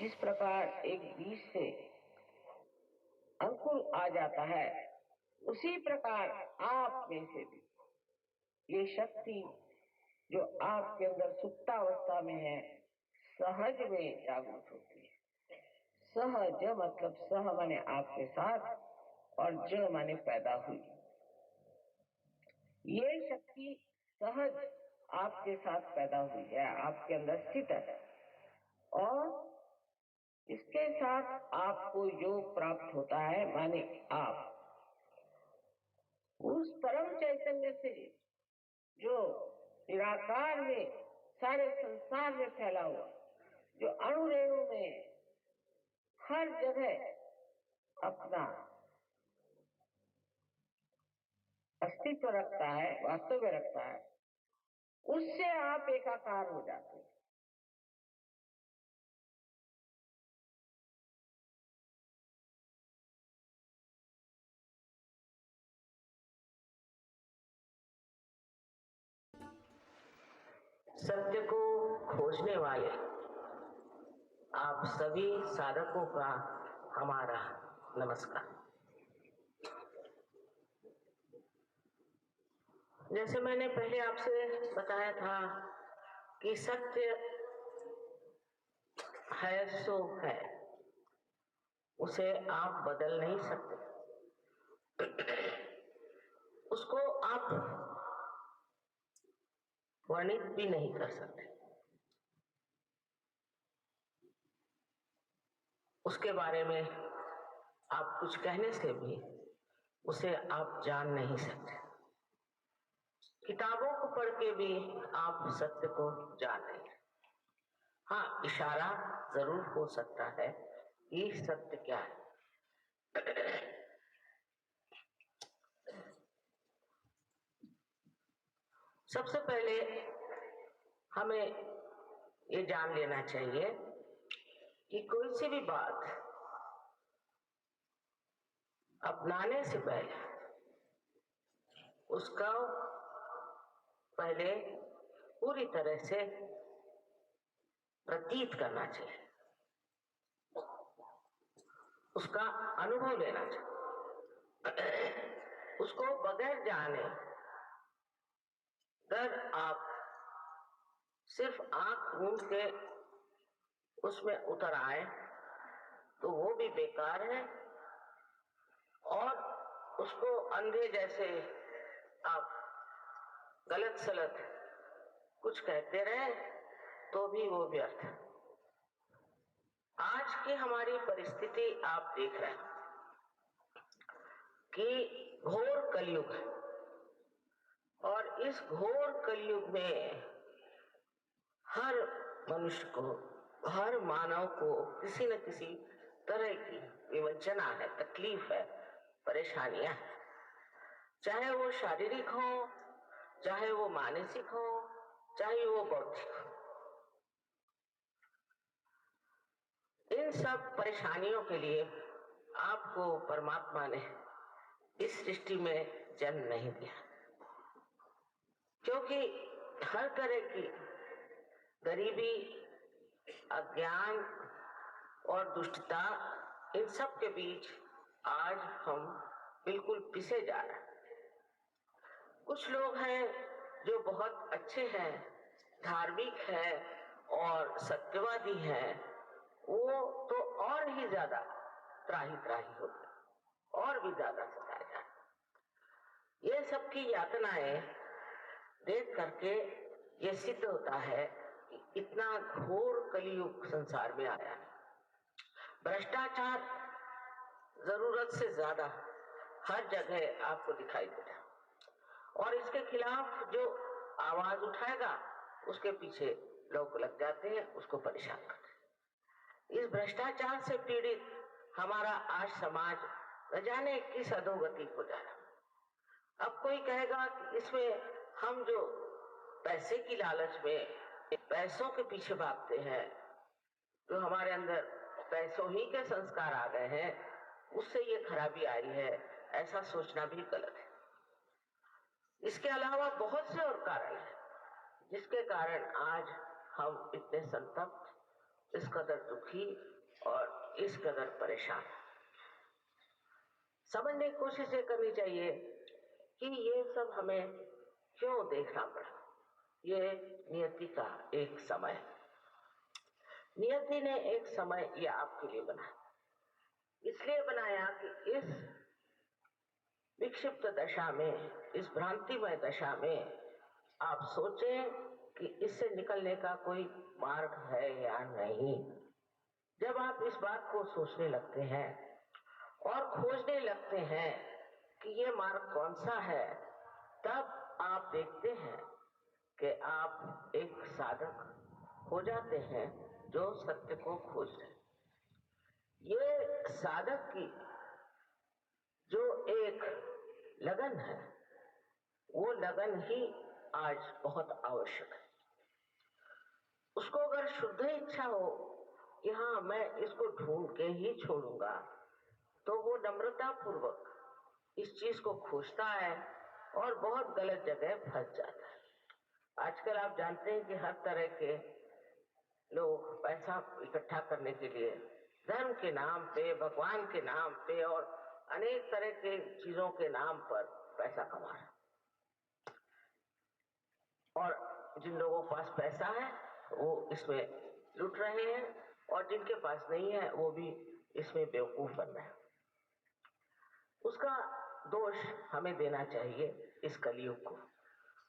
जिस प्रकार एक बीज से अंकुर आ जाता है, उसी प्रकार आप में से भी ये शक्ति जो आपके अंदर सुप्तावस्था में है, सहज में जागृत होती है। सहज मतलब सह माने आपके साथ और ज माने पैदा हुई। ये शक्ति सहज आपके साथ पैदा हुई है, आपके अंदर स्थित है और इसके साथ आपको योग प्राप्त होता है। माने आप उस परम चैतन्य से जो निराकार में सारे संसार में फैला हुआ, जो अणु रेणु में हर जगह अपना अस्तित्व रखता है, वास्तव में रखता है, उससे आप एकाकार हो जाते हैं। सत्य को खोजने वाले आप सभी साधकों का हमारा नमस्कार। जैसे मैंने पहले आपसे बताया था कि सत्य है सो है, उसे आप बदल नहीं सकते, उसको आप वर्णित भी नहीं कर सकते, उसके बारे में आप कुछ कहने से भी उसे आप जान नहीं सकते। किताबों को पढ़ के भी आप सत्य को जान नहीं। हाँ, इशारा जरूर हो सकता है कि सत्य क्या है। सबसे पहले हमें ये जान लेना चाहिए कि कोई सी भी बात अपनाने से पहले उसका पहले पूरी तरह से प्रतीत करना चाहिए, उसका अनुभव लेना चाहिए। उसको बगैर जाने अगर आप सिर्फ आंख मूंद के उसमें उतर आए तो वो भी बेकार है, और उसको अंधे जैसे आप गलत सलत कुछ कहते रहे तो भी वो व्यर्थ है। आज की हमारी परिस्थिति आप देख रहे हैं कि घोर कलयुग है, और इस घोर कलयुग में हर मनुष्य को, हर मानव को किसी न किसी तरह की विवंचना है, तकलीफ है, परेशानियां हैं, चाहे वो शारीरिक हो, चाहे वो मानसिक हो, चाहे वो बौद्धिक हो। इन सब परेशानियों के लिए आपको परमात्मा ने इस सृष्टि में जन्म नहीं दिया, क्योंकि हर तरह की गरीबी, अज्ञान और दुष्टता, इन सब के बीच आज हम बिल्कुल पिसे जा रहे हैं। कुछ लोग हैं जो बहुत अच्छे हैं, धार्मिक हैं और सत्यवादी हैं, वो तो और ही ज्यादा त्राही त्राही हो गए, और भी ज्यादा सताए जाए। ये सबकी यातनाएं देख करके ये सिद्ध होता है कि इतना घोर कलयुग संसार में आया है। भ्रष्टाचार जरूरत से ज्यादा हर जगह आपको दिखाई देता है, और इसके खिलाफ जो आवाज उठाएगा उसके पीछे लोग लग जाते हैं, उसको परेशान करते हैं। इस भ्रष्टाचार से पीड़ित हमारा आज समाज न जाने किस अधोगति को जा रहा। अब कोई कहेगा कि इसमें हम जो पैसे की लालच में पैसों के पीछे भागते हैं, जो हमारे अंदर पैसों ही के संस्कार आ गए हैं, उससे ये खराबी आई है, ऐसा सोचना भी गलत है। इसके अलावा बहुत से और कारण हैं जिसके कारण आज हम इतने संतप्त, इस कदर दुखी और इस कदर परेशान। समझने की कोशिश ये करनी चाहिए कि ये सब हमें क्यों देखना पड़ा। ये नियति का एक समय है। नियति ने एक समय ये आपके लिए बनाया, इसलिए बनाया कि इस विक्षिप्त दशा में, इस भ्रांतिमय दशा में आप सोचें कि इससे निकलने का कोई मार्ग है या नहीं। जब आप इस बात को सोचने लगते हैं और खोजने लगते हैं कि ये मार्ग कौन सा है, तब आप देखते हैं कि आप एक साधक हो जाते हैं जो सत्य को खोज रहे हैं। ये साधक की जो एक लगन है, वो लगन ही आज बहुत आवश्यक है। उसको अगर शुद्ध इच्छा हो कि हाँ मैं इसको ढूंढ के ही छोड़ूंगा, तो वो नम्रता पूर्वक इस चीज को खोजता है और बहुत गलत जगह फंस जाता है। आजकल आप जानते हैं कि हर तरह के लोग पैसा इकट्ठा करने के लिए धर्म के नाम पे, भगवान के नाम पे और अनेक तरह के चीजों के नाम पर पैसा कमा रहे हैं। और जिन लोगों के पास पैसा है वो इसमें लुट रहे हैं, और जिनके पास नहीं है वो भी इसमें बेवकूफ बन रहे हैं। उसका दोष हमें देना चाहिए इस कलयुग को,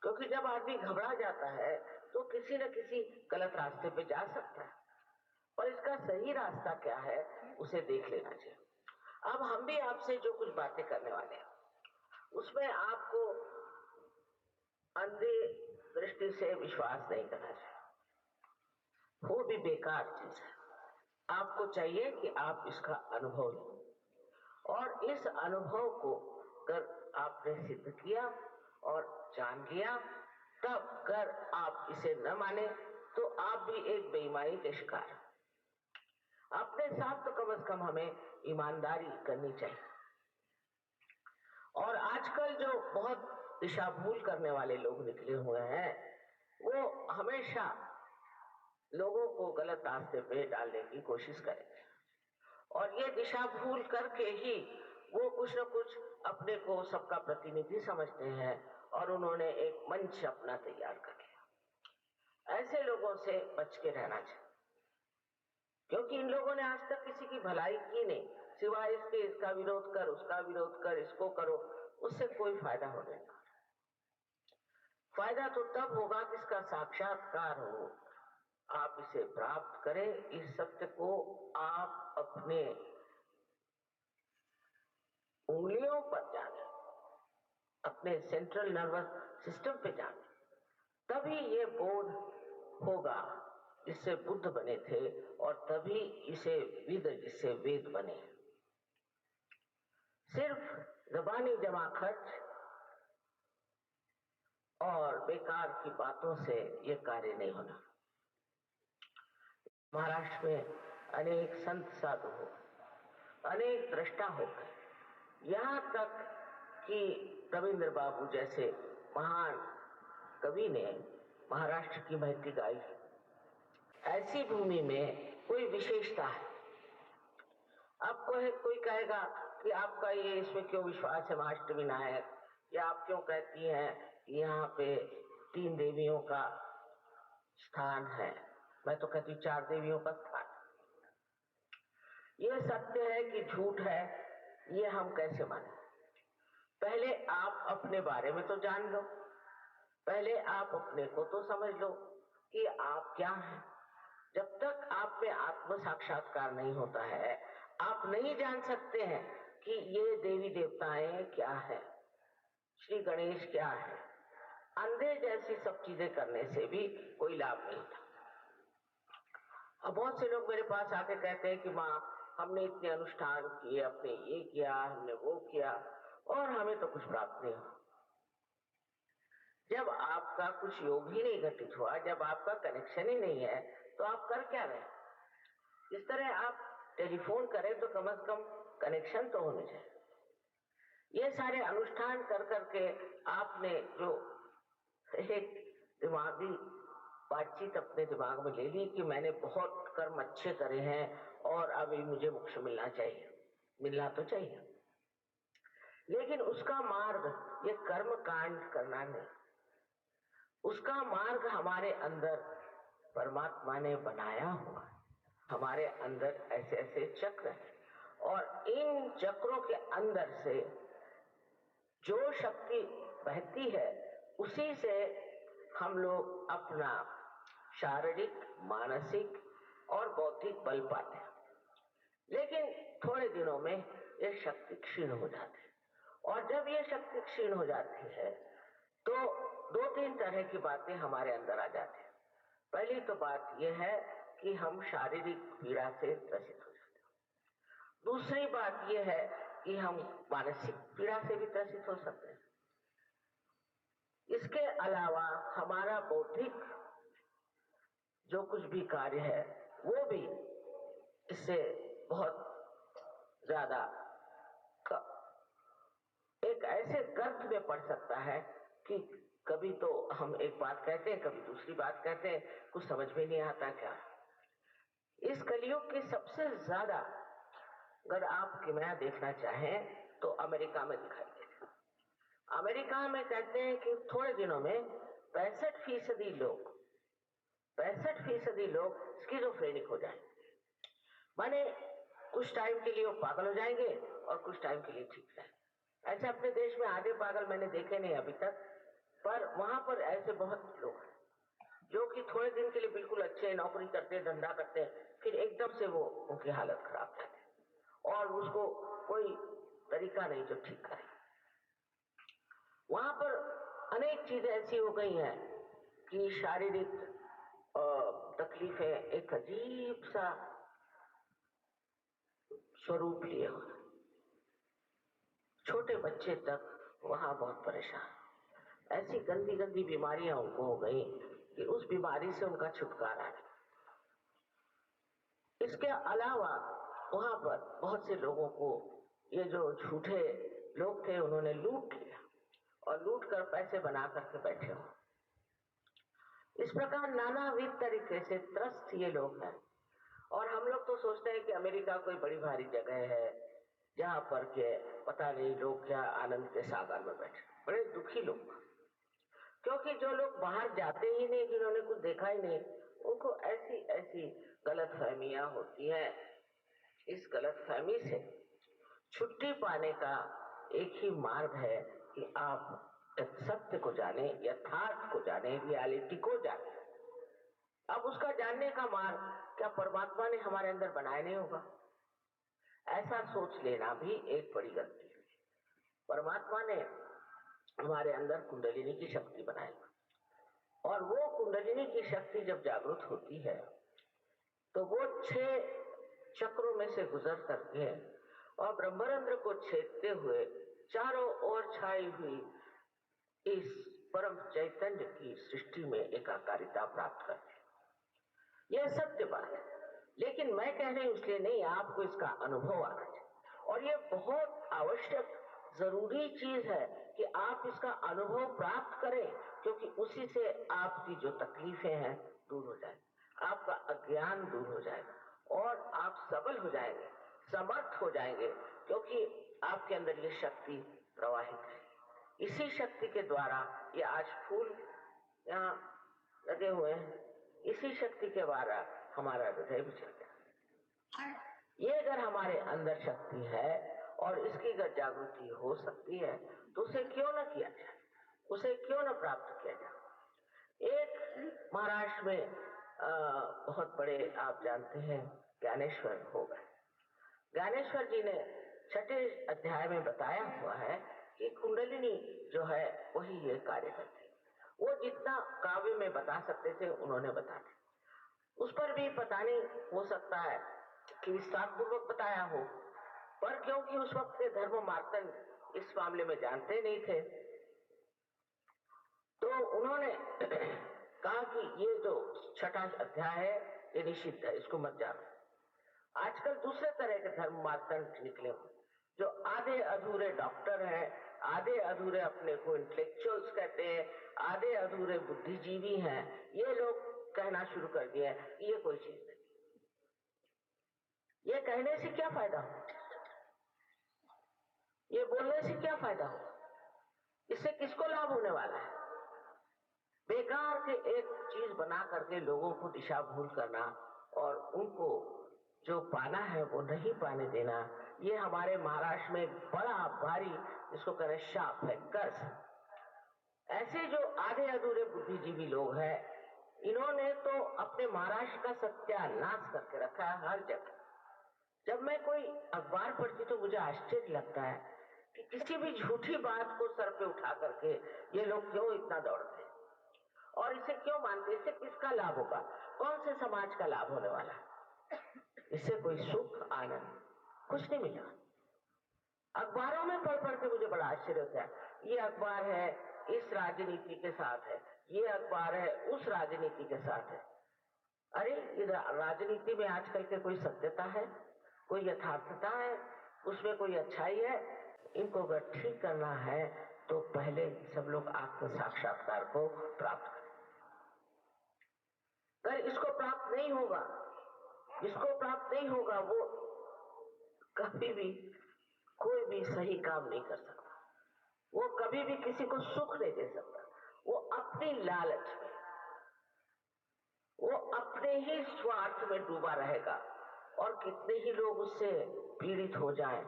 क्योंकि जब आदमी घबरा जाता है तो किसी न किसी गलत रास्ते पे जा सकता है, और इसका सही रास्ता क्या है उसे देख लेना चाहिए। अब हम भी आपसे जो कुछ बातें करने वाले हैं उसमें आपको अंधे दृष्टि से विश्वास नहीं करना चाहिए, वो भी बेकार चीज है। आपको चाहिए कि आप इसका अनुभव लें, और इस अनुभव को अगर आपने सिद्ध किया और जान लिया, तब अगर आप इसे न माने तो आप भी एक बेईमानी के शिकार हैं। अपने साथ तो कम से कम हमें ईमानदारी करनी चाहिए। और आजकल जो बहुत दिशा भूल करने वाले लोग निकले हुए हैं, वो हमेशा लोगों को गलत रास्ते पे डालने की कोशिश करेंगे, और ये दिशा भूल करके ही वो कुछ न कुछ अपने को सबका प्रतिनिधि समझते हैं, और उन्होंने एक मंच अपना तैयार कर लिया। ऐसे लोगों से बच के रहना चाहिए, क्योंकि इन लोगों ने आज तक किसी की भलाई की नहीं, सिवाय इसके इसका विरोध कर, उसका विरोध कर, इसको करो, उससे कोई फायदा होने नहीं। फायदा तो तब होगा कि इसका साक्षात्कार हो, आप इसे प्राप्त करें, इस सत्य को आप अपने उंगलियों पर जाने, अपने सेंट्रल नर्वस सिस्टम पे जाने, तभी ये बोध होगा जिससे बुद्ध बने थे, और तभी इसे विद जिससे वेद बने। सिर्फ जबानी जमा खर्च और बेकार की बातों से ये कार्य नहीं होना। महाराष्ट्र में अनेक संत साधु हो, अनेक दृष्टा हो गए, यहाँ तक कि रविंद्र बाबू जैसे महान कवि ने महाराष्ट्र की महती गाई। ऐसी भूमि में कोई विशेषता है। अब कोई कहेगा कि आपका ये इसमें क्यों विश्वास है महाअष्टमी नायक, या आप क्यों कहती हैं कि यहाँ पे 3 देवियों का स्थान है। मैं तो कहती 4 देवियों का स्थान। ये सत्य है कि झूठ है, ये हम कैसे माने? पहले आप अपने बारे में तो जान लो, पहले आप अपने को तो समझ लो कि आप क्या हैं। जब तक आप में आत्म साक्षात्कार नहीं होता है, आप नहीं जान सकते हैं कि ये देवी देवताएं क्या है, श्री गणेश क्या है। अंधे जैसी सब चीजें करने से भी कोई लाभ नहीं था। अब बहुत से लोग मेरे पास आके कहते हैं कि माँ हमने इतने अनुष्ठान किए, अपने ये किया, हमने वो किया, और हमें तो कुछ प्राप्त नहीं हुआ। जब आपका कुछ योग ही नहीं घटित हुआ, जब आपका कनेक्शन ही नहीं है, तो आप कर क्या रहे? इस तरह आप टेलीफोन करें तो कम से कम कनेक्शन तो होने चाहिए। ये सारे अनुष्ठान कर करके आपने जो एक दिमागी बातचीत अपने दिमाग में ले ली कि मैंने बहुत कर्म अच्छे करे हैं और अभी मुझे मोक्ष मिलना चाहिए, मिलना तो चाहिए, लेकिन उसका मार्ग ये कर्म कांड करना नहीं, उसका मार्ग हमारे अंदर परमात्मा ने बनाया हुआ है। हमारे अंदर ऐसे ऐसे चक्र हैं और इन चक्रों के अंदर से जो शक्ति बहती है उसी से हम लोग अपना शारीरिक, मानसिक और बौद्धिक बल पाते हैं। लेकिन थोड़े दिनों में ये शक्ति क्षीण हो जाती है, और जब ये शक्ति क्षीण हो जाती है तो दो तीन तरह की बातें हमारे अंदर आ जाती है। पहली तो बात यह है कि हम शारीरिक पीड़ा से ग्रसित हो जाते हैं। दूसरी बात यह है कि हम मानसिक पीड़ा से भी ग्रसित हो सकते हैं। इसके अलावा हमारा बौद्धिक जो कुछ भी कार्य है वो भी इससे बहुत ज्यादा एक ऐसे गर्त में पड़ सकता है कि कभी तो हम एक बात कहते हैं, कभी दूसरी बात कहते हैं, कुछ समझ में नहीं आता क्या। इस कलयुग की सबसे ज्यादा अगर आप किमिया देखना चाहें तो अमेरिका में दिखाई देगा। अमेरिका में कहते हैं कि थोड़े दिनों में 65% लोग स्किज़ोफ्रेनिक हो जाएंगे, माने कुछ टाइम के लिए वो पागल हो जाएंगे और कुछ टाइम के लिए ठीक रहेंगे। ऐसे अपने देश में आधे पागल मैंने देखे नहीं अभी तक, पर वहां पर ऐसे बहुत लोग हैं जो कि थोड़े दिन के लिए बिल्कुल अच्छे नौकरी करते, धंधा करते हैं, फिर एकदम से वो उनकी हालत खराब जाती है और उसको कोई तरीका नहीं जो ठीक करे। वहां पर अनेक चीजें ऐसी हो गई हैं कि शारीरिक तकलीफें एक अजीब सा स्वरूप लिए हुए, छोटे बच्चे तक वहां बहुत परेशान। ऐसी गंदी गंदी बीमारियां उनको हो गई कि उस बीमारी से उनका छुटकारा नहीं। इसके अलावा वहां पर बहुत से लोगों को ये जो झूठे लोग थे उन्होंने लूट लिया और लूट कर पैसे बना करके बैठे हो। इस प्रकार नानाविध तरीके से त्रस्त ये लोग हैं। और हम लोग तो सोचते हैं कि अमेरिका कोई बड़ी भारी जगह है जहां पर के पता नहीं लोग क्या आनंद के सागर में बैठे, बड़े दुखी लोग। क्योंकि जो लोग बाहर जाते ही नहीं, जिन्होंने कुछ देखा ही नहीं, उनको ऐसी ऐसी गलतफहमियां होती हैं। इस गलतफहमी से छुट्टी पाने का एक ही मार्ग है कि आप सत्य को जाने, यथार्थ को जाने, रियलिटी को जाने। अब उसका जानने का मार्ग क्या परमात्मा ने हमारे अंदर बनाया नहीं होगा? ऐसा सोच लेना भी एक बड़ी गलती है। परमात्मा ने हमारे अंदर कुंडलिनी की शक्ति बनाई और वो कुंडलिनी की शक्ति जब जागृत होती है तो वो 6 चक्रों में से गुजर करके और ब्रह्मरंध्र को छेदते हुए चारों ओर छाई हुई इस परम चैतन्य की सृष्टि में एकाकारिता प्राप्त करती है। यह सत्य बात है, लेकिन मैं कह रही हूं इसलिए नहीं, आपको इसका अनुभव आना चाहिए। और ये बहुत आवश्यक जरूरी चीज है कि आप इसका अनुभव प्राप्त करें, क्योंकि उसी से आपकी जो तकलीफें हैं दूर हो जाएगी, आपका अज्ञान दूर हो जाएगा और आप सबल हो जाएंगे, समर्थ हो जाएंगे, क्योंकि आपके अंदर ये शक्ति प्रवाहित है। इसी शक्ति के द्वारा ये आज फूल यहाँ लगे हुए हैं, इसी शक्ति के द्वारा हमारा हृदय भी चलता है। ये अगर हमारे अंदर शक्ति है और इसकी अगर जागृति हो सकती है तो उसे क्यों न किया जाए, उसे क्यों न प्राप्त किया जाए। एक महाराष्ट्र में बहुत बड़े आप जानते हैं ज्ञानेश्वर हो गए। ज्ञानेश्वर जी ने 6ठे अध्याय में बताया हुआ है कि कुंडलिनी जो है वही ये कार्य करती है। वो जितना काव्य में बता सकते थे उन्होंने बता दिया। उस पर भी पता नहीं, हो सकता है कि विस्तार पूर्वक बताया हो, पर क्योंकि उस वक्त के धर्म मार्तंड इस मामले में जानते नहीं थे तो उन्होंने कहा कि ये जो 6ठा अध्याय है ये निषिद्ध है, इसको मत जानो। आजकल दूसरे तरह के धर्म मार्तंड निकले जो आधे अधूरे डॉक्टर हैं, आधे अधूरे अपने को इंटेलेक्चुअल्स कहते हैं, आधे अधूरे बुद्धिजीवी हैं। ये लोग कहना शुरू कर दिया है ये कोई चीज नहीं, ये कहने से क्या फायदा हो, ये बोलने से क्या फायदा हो, इससे किसको लाभ होने वाला है? बेकार के एक चीज बना करके लोगों को दिशा भूल करना और उनको जो पाना है वो नहीं पाने देना, ये हमारे महाराष्ट्र में बड़ा भारी, इसको कह रहे शाप है, कर्ज। ऐसे जो आधे अधूरे बुद्धिजीवी लोग हैं, इन्होंने तो अपने महाराष्ट्र का सत्यानाश करके रखा है हर जगह। जब मैं कोई अखबार पढ़ती तो मुझे आश्चर्य लगता है कि किसी भी झूठी बात को सर पे उठा करके ये लोग क्यों इतना दौड़ते हैं और इसे क्यों मानते, इससे किसका लाभ होगा, कौन से समाज का लाभ होने वाला है? इससे कोई सुख आनंद कुछ नहीं मिला। अखबारों में पढ़ पढ़ के मुझे बड़ा आश्चर्य होता है, ये अखबार है इस राजनीति के साथ है, ये अखबार है उस राजनीति के साथ है। अरे राजनीति में आजकल के कोई सत्यता है, कोई यथार्थता है, उसमें कोई अच्छाई है? इनको अगर ठीक करना है तो पहले सब लोग आत्म साक्षात्कार को प्राप्त करें। अगर इसको प्राप्त नहीं होगा, इसको प्राप्त नहीं होगा, वो कभी भी कोई भी सही काम नहीं कर सकता, वो कभी भी किसी को सुख नहीं दे सकता। वो अपनी लालच में, वो अपने ही स्वार्थ में डूबा रहेगा और कितने ही लोग उससे पीड़ित हो जाएं,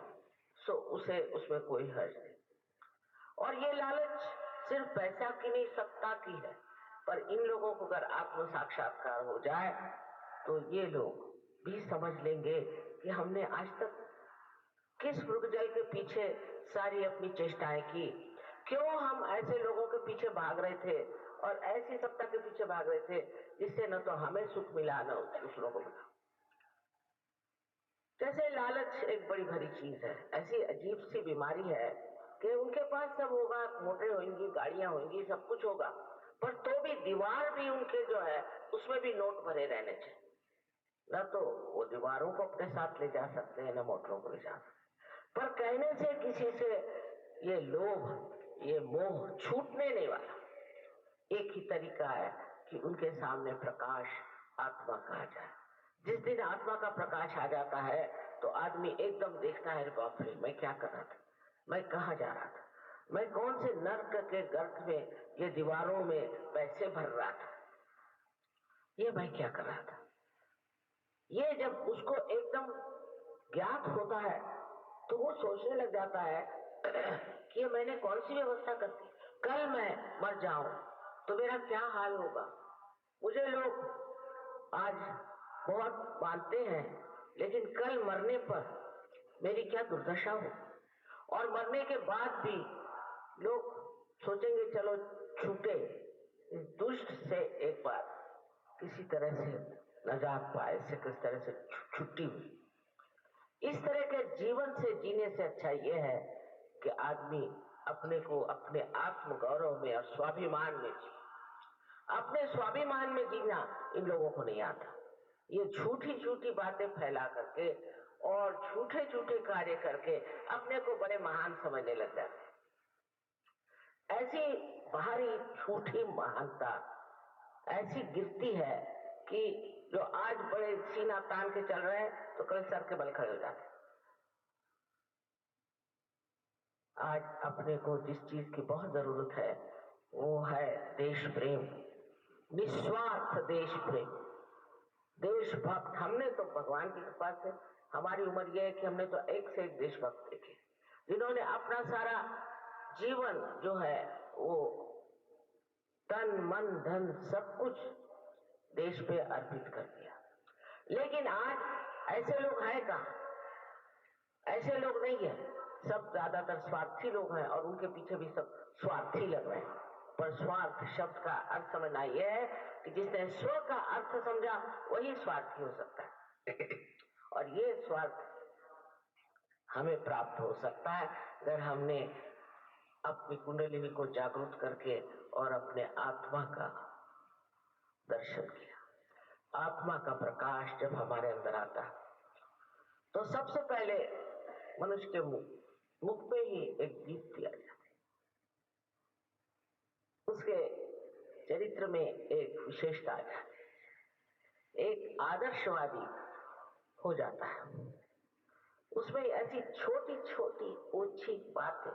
सो उसे उसमें कोई हर्ज नहीं। और ये लालच सिर्फ पैसा की नहीं, सत्ता की है। पर इन लोगों को अगर आत्म साक्षात्कार हो जाए तो ये लोग भी समझ लेंगे कि हमने आज तक किस मृगजल के पीछे सारी अपनी चेष्टाएं की, क्यों हम ऐसे लोगों के पीछे भाग रहे थे और ऐसी सत्ता के पीछे भाग रहे थे जिससे न तो हमें सुख मिला न दूसरों को मिला। जैसे लालच एक बड़ी भरी चीज है, ऐसी अजीब सी बीमारी है कि उनके पास सब होगा, मोटरें होंगी, गाड़ियां होंगी, सब कुछ होगा, पर तो भी दीवार भी उनके जो है उसमें भी नोट भरे रहने चाहिए। न तो वो दीवारों को अपने साथ ले जा सकते हैं, न मोटरों को ले जा सकते, पर कहने से किसी से ये लोभ, ये मोह छूटने नहीं वाला। एक ही तरीका है कि उनके सामने प्रकाश आत्मा का आ जाए। जिस दिन आत्मा का प्रकाश आ जाता है तो आदमी एकदम देखता है, बाप रे मैं क्या कर रहा था, मैं कहाँ जा रहा था, मैं कौन से नर्क के गर्त में, ये दीवारों में पैसे भर रहा था, ये मैं क्या कर रहा था। ये जब उसको एकदम ज्ञात होता है तो वो सोचने लग जाता है कि मैंने कौन सी व्यवस्था कर दी, कल मैं मर जाऊं तो मेरा क्या हाल होगा। मुझे लोग आज बहुत मानते हैं, लेकिन कल मरने पर मेरी क्या दुर्दशा हो। और मरने के बाद भी लोग सोचेंगे चलो छूटे, इस दुष्ट से एक बार किसी तरह से नजात पाए, से किस तरह से छुट्टी हुई। इस तरह के जीवन से जीने से अच्छा यह है कि आदमी अपने को अपने आत्म गौरव में और स्वाभिमान में जी। अपने स्वाभिमान में जीना इन लोगों को नहीं आता। ये झूठी झूठी बातें फैला करके और झूठे झूठे कार्य करके अपने को बड़े महान समझने लग जाते हैं। ऐसी बाहरी झूठी महानता ऐसी गिरती है कि जो आज बड़े सीना तान के चल रहे हैं तो कल सर के बल खड़े हो जाते हैं। आज अपने को जिस चीज की बहुत जरूरत है वो है देश प्रेम, निस्वार्थ देश प्रेम, देशभक्त। हमने तो भगवान की कृपा से हमारी उम्र यह है कि हमने तो एक से एक देशभक्त देखे, जिन्होंने अपना सारा जीवन जो है वो तन मन धन सब कुछ देश पे अर्पित कर दिया। लेकिन आज ऐसे लोग हैं कहाँ? ऐसे लोग नहीं है, सब ज्यादातर स्वार्थी लोग हैं और उनके पीछे भी सब स्वार्थी लग रहे हैं। पर स्वार्थ शब्द का अर्थ समझना यह है कि जिसने स्व का अर्थ समझा वही स्वार्थी हो सकता है। और ये स्वार्थ हमें प्राप्त हो सकता है अगर हमने अपनी कुंडलिनी को जागृत करके और अपने आत्मा का दर्शन किया। आत्मा का प्रकाश जब हमारे अंदर आता है तो सबसे पहले मनुष्य के मुख पे ही एक दीप्ति आ जाती है, उसके चरित्र में एक विशेषता आ जाती है। एक आदर्शवादी हो जाता है। उसमें ऐसी छोटी छोटी ओछी बातें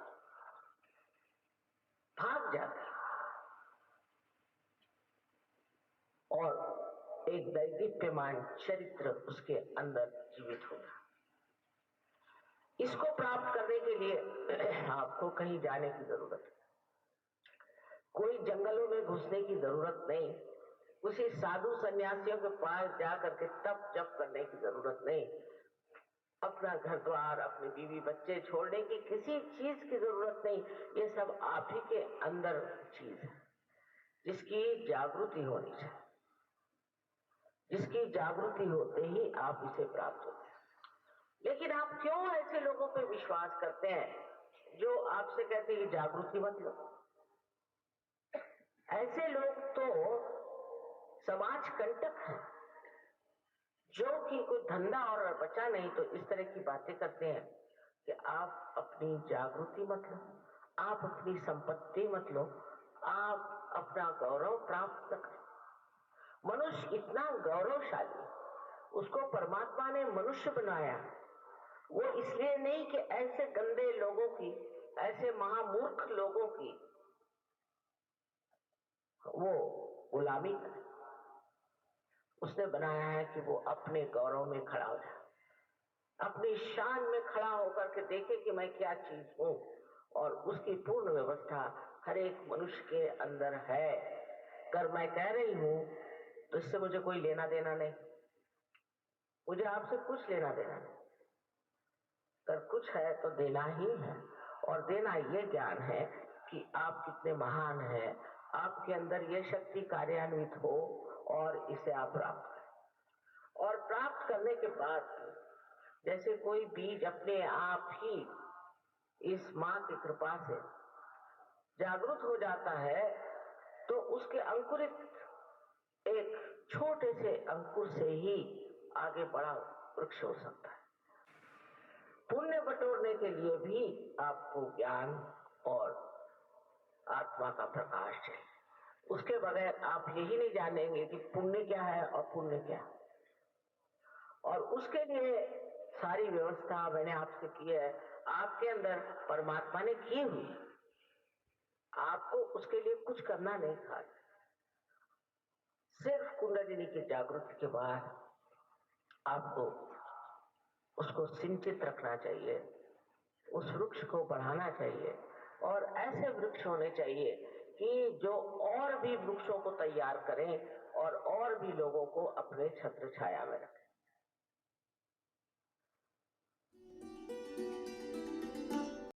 भाग जाती और एक दैदीप्यमान चरित्र उसके अंदर जीवित होगा। इसको प्राप्त करने के लिए आपको कहीं जाने की जरूरत है, कोई जंगलों में घुसने की जरूरत नहीं, उसी साधु सन्यासियों के पास जाकर के तप जप करने की जरूरत नहीं, अपना घर द्वार, अपनी बीवी बच्चे छोड़ने की किसी चीज की जरूरत नहीं। ये सब आप ही के अंदर चीज है जिसकी जागृति होनी चाहिए, जिसकी जागृति होते ही आप इसे प्राप्त होते हैं। लेकिन आप क्यों ऐसे लोगों पर विश्वास करते हैं जो आपसे कहते हैं जागृति मत लो? ऐसे लोग तो समाज कंटक हैं, जो कि कोई धंधा और बचा नहीं तो इस तरह की बातें करते हैं कि आप अपनी जागृति मत लो, आप अपनी संपत्ति मत लो, आप अपना गौरव प्राप्त करो। मनुष्य इतना गौरवशाली, उसको परमात्मा ने मनुष्य बनाया, वो इसलिए नहीं कि ऐसे गंदे लोगों की, ऐसे महामूर्ख लोगों की वो गुलामी करे। उसने बनाया है कि वो अपने गौरव में खड़ा हो जाए, अपनी शान में खड़ा होकर के देखे कि मैं क्या चीज हूं, और उसकी पूर्ण व्यवस्था हर एक मनुष्य के अंदर है। कर मैं कह रही हूं तो इससे मुझे कोई लेना देना नहीं, मुझे आपसे कुछ लेना देना नहीं। कर कुछ है तो देना ही है, और देना ये ज्ञान है कि आप कितने महान हैं, आपके अंदर ये शक्ति कार्यान्वित हो और इसे आप प्राप्त करें। और प्राप्त करने के बाद जैसे कोई बीज अपने आप ही इस मां की कृपा से जागृत हो जाता है, तो उसके अंकुरित एक छोटे से अंकुर से ही आगे बड़ा वृक्ष हो सकता है। पुण्य बटोरने के लिए भी आपको ज्ञान और आत्मा का प्रकाश चाहिए। उसके बगैर आप यही नहीं जानेंगे कि पुण्य क्या है और पुण्य क्या है। और उसके लिए सारी व्यवस्था मैंने आपसे की है, आपके अंदर परमात्मा ने की हुई, आपको उसके लिए कुछ करना नहीं था। सिर्फ कुंडलिनी की जागृति के बाद आपको उसको सिंचित रखना चाहिए, उस वृक्ष को बढ़ाना चाहिए, और ऐसे वृक्ष होने चाहिए कि जो और भी वृक्षों को तैयार करें और भी लोगों को अपने छत्र छाया में रखें।